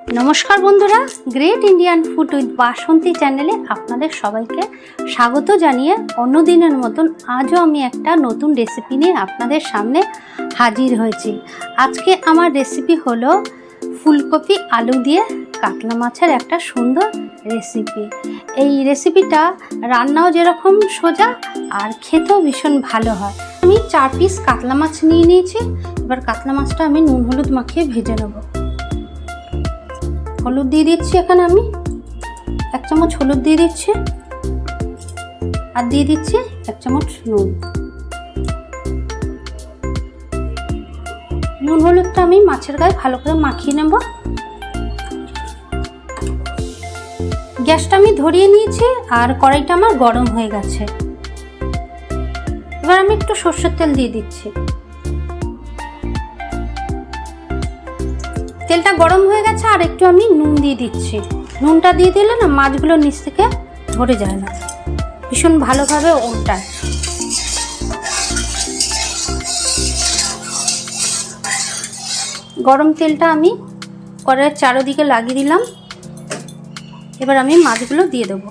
नमस्कार बंधुरा great Indian food with बासंती चैनेले आपनादेर सबाइके स्वागत जानिए अन्य दिनेर मतन आजो आमी एकटा नतून रेसिपि निये आपनादेर सामने हाजिर हयेछि। आजके आमार रेसिपि हलो फुलकपि आलू दिये कातला माछेर एकटा सुंदर रेसिपि। एई रेसिपिटा रान्नाओ जेरकम सोजा आर खेतेও भीषण भालो हय। आमी 4 पिस कातला माछ निये निয়েছি। एबार कातला माछटा आमी नुन हलुद माखिয়ে भेजे नेब। हलुद दिए दिচ্ছি এখানে আমি 1 চামচ হলুদ দিয়ে দিচ্ছি আর দিয়ে দিচ্ছি 1 চামচ নুন। নুন হলুদটা আমি মাছের গায়ে ভালো করে মাখিয়ে নেব। গ্যাসটা আমি ধরিয়ে নিয়েছি আর কড়াইটা আমার গরম হয়ে গেছে। এবার আমি একটু সরষের তেল দিয়ে দিচ্ছি। তেলটা গরম হয়ে গেছে আর একটু আমি নুন দিয়ে দিচ্ছি। নুনটা দিয়ে দিলে না মাছগুলো নিচ থেকে ধরে যায় না, ভীষণ ভালোভাবে ওলটায়। গরম তেলটা আমি কড়াইয়ের চারদিকে লাগিয়ে দিলাম। এবার আমি মাছগুলো দিয়ে দেবো।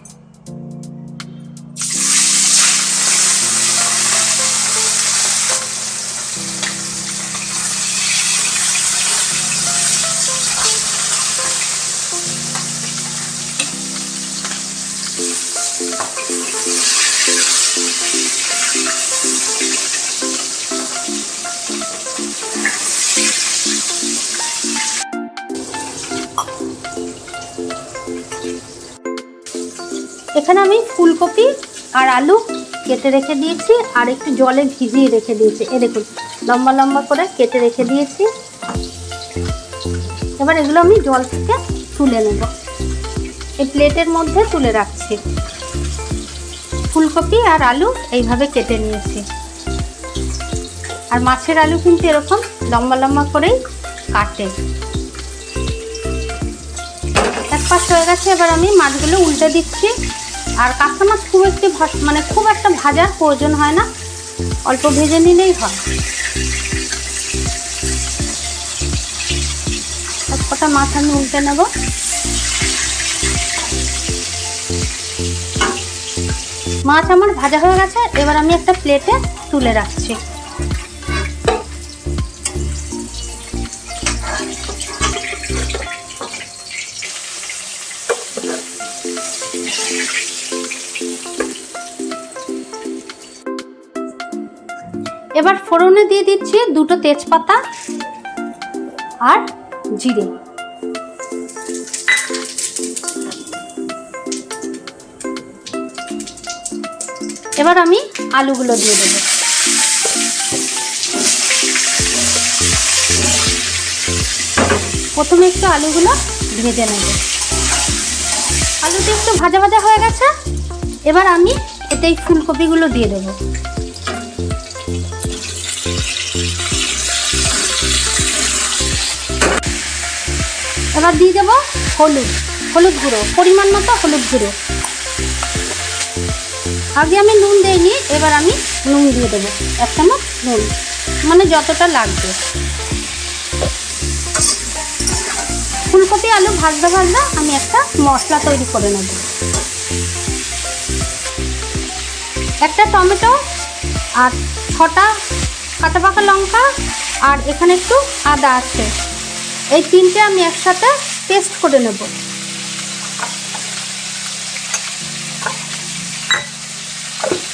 এখানে আমি ফুলকপি আর আলু কেটে রেখে দিয়েছি আর একটু জলে ভিজিয়ে রেখে দিয়েছি। এই দেখুন লম্বা লম্বা করে কেটে রেখে দিয়েছি। এবার এগুলো আমি জল থেকে তুলে নেব। এই প্লেটের মধ্যে তুলে রাখছি। ফুলকপি আর আলু এইভাবে কেটে নিয়েছি। আর মাছের আলু কিন্তু এরকম লম্বা লম্বা করেই কাটে। এক পাশ হয়ে গেছে। এবার আমি মাছগুলো উল্টে দিচ্ছি। আর কাতলা মাছ খুব একটা ভাজার প্রয়োজন হয় না, অল্প ভেজে নিলেই হয়। সবকটা মাছ আমি উল্টে নেব। মাছ আমার ভাজা হয়ে গেছে। এবার আমি একটা প্লেটে তুলে রাখছি। এবার ফোড়নে দিয়ে দিচ্ছি 2টো তেজপাতা আর জিরে। এবার আমি আলুগুলো দিয়ে দেব। প্রথমে একটু আলুগুলো ভেজে নেব। আলুটা একটু ভাজা ভাজা হয়ে গেছে। এবার আমি এতেই ফুলকপিগুলো দিয়ে দেবো। এবার দিয়ে দেবো হলুদ গুঁড়ো, পরিমাণ মতো হলুদ গুঁড়ো। আগে আমি নুন দেইনি, এবার আমি নুন দিয়ে দেবো 1 চামচ নুন, মানে যতটা লাগবে। ফুলকপি আলু ভাজতে ভাজতে আমি একটা মশলা তৈরি করে নেব। একটা টমেটো আর 6টা কাঁচা পাকা লঙ্কা আর এখানে একটু আদা আছে। এই 3টে আমি একসাথে পেস্ট করে নেব।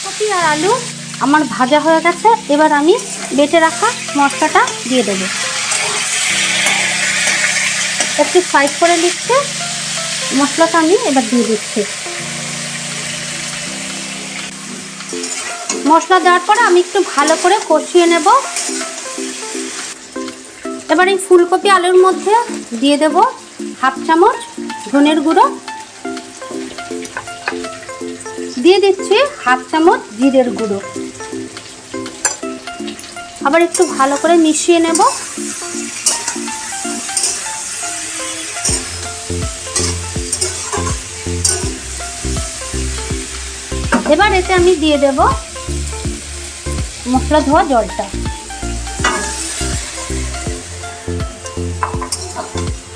কপি আর আলু আমার ভাজা হয়ে গেছে। এবার আমি বেটে রাখা মশলাটা দিয়ে দেব। একটু সাইড করে নিচ্ছে মশলাটা আমি এবার দিয়ে দিচ্ছি। মশলা দেওয়ার পরে আমি একটু ভালো করে কষিয়ে নেব। এবার এই ফুলকপি আলুর মধ্যে দিয়ে দেব 1/2 চামচ ধনের গুঁড়ো, দিয়ে দিচ্ছি 1/2 চামচ জিরের গুঁড়ো। আবার একটু ভালো করে মিশিয়ে নেব। এবার এতে আমি দিয়ে দেব মশলা ধোয়া জলটা।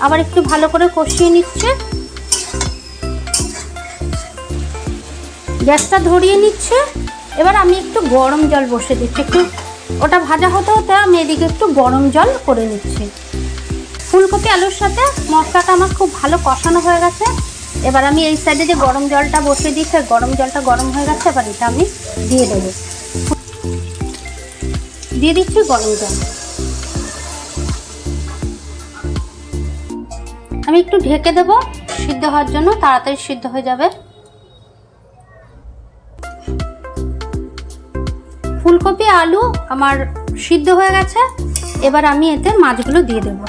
আবার একটু ভালো করে কষিয়ে নিচ্ছে। গ্যাসটা ধরিয়ে নিচ্ছে। এবার আমি একটু গরম জল বসিয়ে দিচ্ছি। একটু ওটা ভাজা হতে হতে আমি এদিকে একটু গরম জল করে নিচ্ছি। ফুলকপি আলুর সাথে মশলাটা আমার খুব ভালো কষানো হয়ে গেছে। এবার আমি এই সাইডে যে গরম জলটা বসিয়ে দিচ্ছি, গরম জলটা গরম হয়ে গেছে। এবার এটা আমি দিয়ে দেবো। দিয়ে দিচ্ছি গরম জল। আমি একটু ঢেকে দেবো সিদ্ধ হওয়ার জন্য, তাড়াতাড়ি সিদ্ধ হয়ে যাবে। ফুলকপি আলু আমার সিদ্ধ হয়ে গেছে। এবার আমি এতে মাছগুলো দিয়ে দেব।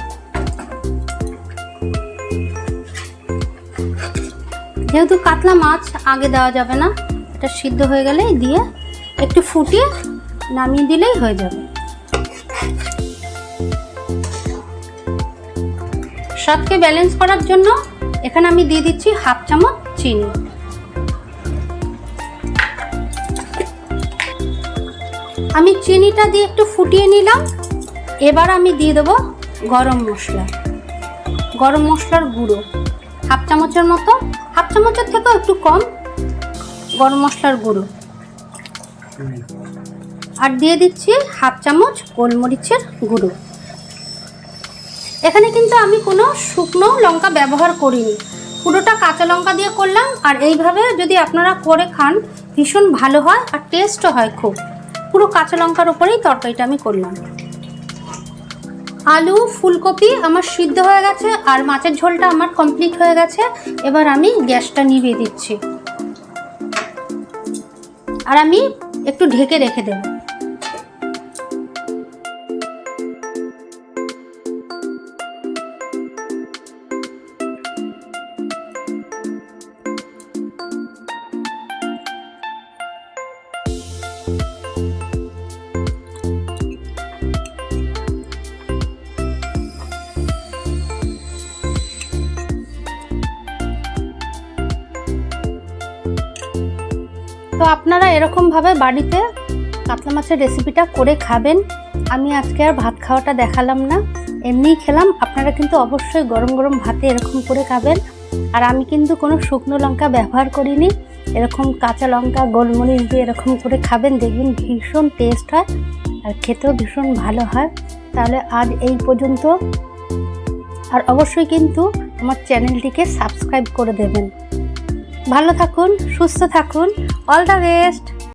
যেহেতু কাতলা মাছ আগে দেওয়া যাবে না, এটা সিদ্ধ হয়ে গেলেই দিয়ে একটু ফুটিয়ে নামিয়ে দিলেই হয়ে যাবে। স্বাদকে ব্যালেন্স করার জন্য এখানে আমি দিয়ে দিচ্ছি হাফ চামচ চিনি। আমি চিনিটা দিয়ে একটু ফুটিয়ে নিলাম। এবার আমি দিয়ে দেবো গরম মশলা। গরম মশলার গুঁড়ো হাফ চামচের মতো, হাফ চামচের থেকেও একটু কম গরম মশলার গুঁড়ো। আর দিয়ে দিচ্ছি হাফ চামচ গোলমরিচের গুঁড়ো। এখানে কিন্তু আমি কোনো শুকনো লঙ্কা ব্যবহার করিনি, পুরোটা কাঁচা লঙ্কা দিয়ে করলাম। আর এইভাবে যদি আপনারা করে খান ভীষণ ভালো হয় আর টেস্টও হয় খুব। পুরো কাঁচা লঙ্কার উপরেই তরকারিটা আমি করলাম। আলু ফুলকপি আমার সিদ্ধ হয়ে গেছে আর মাছের ঝোলটা আমার কমপ্লিট হয়ে গেছে। এবার আমি গ্যাসটা নিভিয়ে দিচ্ছি আর আমি একটু ঢেকে রেখে দেব। তো আপনারা এরকমভাবে বাড়িতে কাতলা মাছের রেসিপিটা করে খাবেন। আমি আজকে আর ভাত খাওয়াটা দেখালাম না, এমনিই খেলাম। আপনারা কিন্তু অবশ্যই গরম গরম ভাতে এরকম করে খাবেন। আর আমি কিন্তু কোনো শুকনো লঙ্কা ব্যবহার করিনি, এরকম কাঁচা লঙ্কা গোলমরিচ দিয়ে এরকম করে খাবেন, দেখবেন ভীষণ টেস্ট হয় আর খেতেও ভীষণ ভালো হয়। তাহলে আজ এই পর্যন্ত। আর অবশ্যই কিন্তু আমার চ্যানেলটিকে সাবস্ক্রাইব করে দেবেন। ভালো থাকুন, সুস্থ থাকুন। All the best.